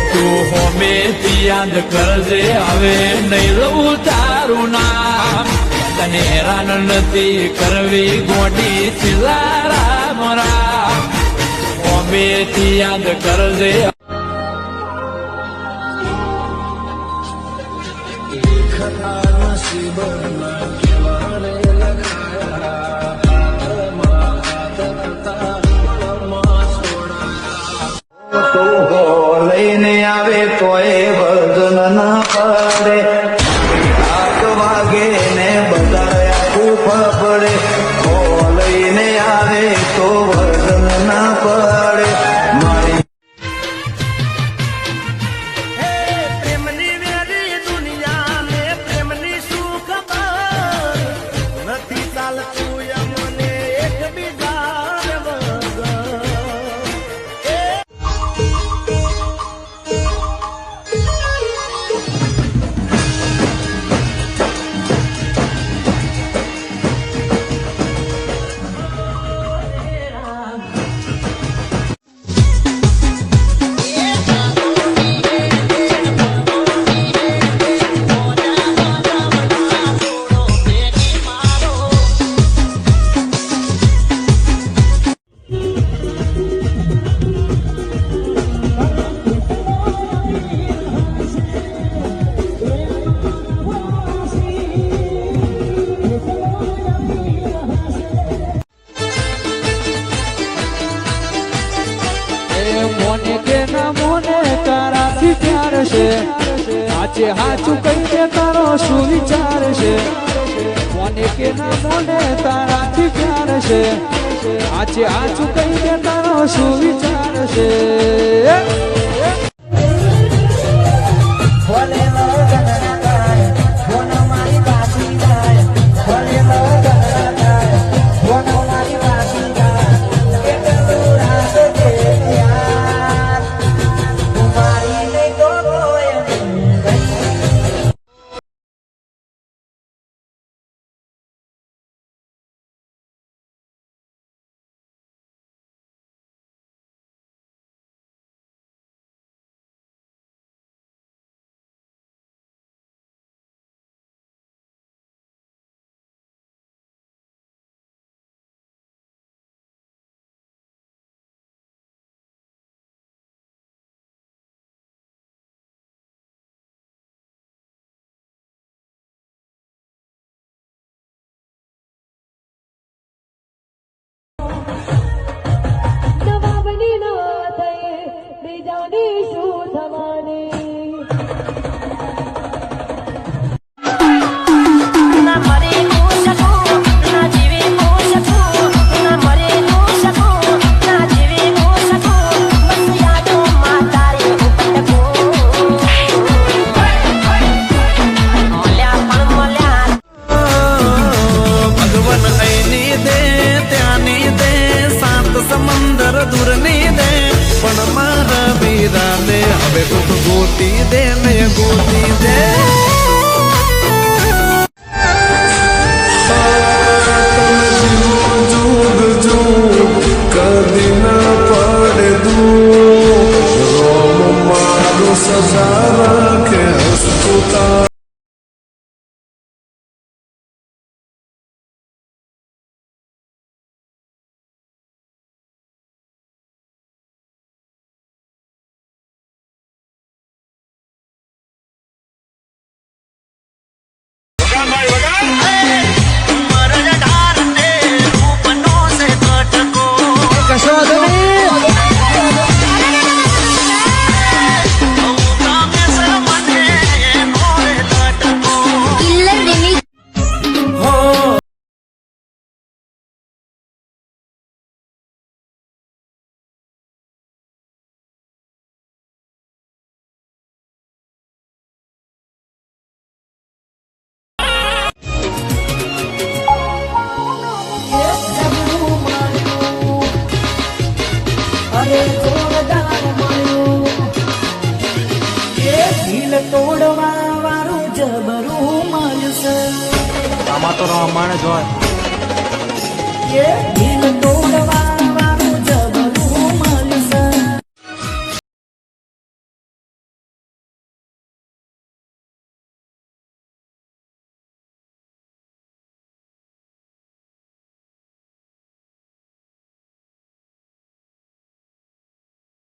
તું હોમે યાદ કરજે હવે નહીં લઉં તારું નામ તને હેરાન નથી કરવી ગોડી સિલા રામ રામ હોમે યાદ કરજે લઈને આવે તોય વર્જન ના પડે આગ વાગે ને બધા આખું પડે લઈને આવે તો વર્જન ના પડે મારી પ્રેમની વેરી દુનિયા ને પ્રેમની શું ખબર નથી ચાલતું મને એક બીજા વગર મોને કે ના મોને તારાથી પ્યાર છે સાચે હાચું કહીને તારો શું વિચાર છે મોને કે ના મોને તારાથી પ્યાર છે સાચે હાચું કહીને તારો શું વિચાર છે સમંદર દૂર ની દે પણ મારા વીરાને હવે કોક ગોતી દે ને ગોતી દે કદી ના પડે દૂર રોમ મારો સજા રાખે હસતું તોડવા વાળું જબરું મળશે આમાં તો રમણ જ હોય દિલ તો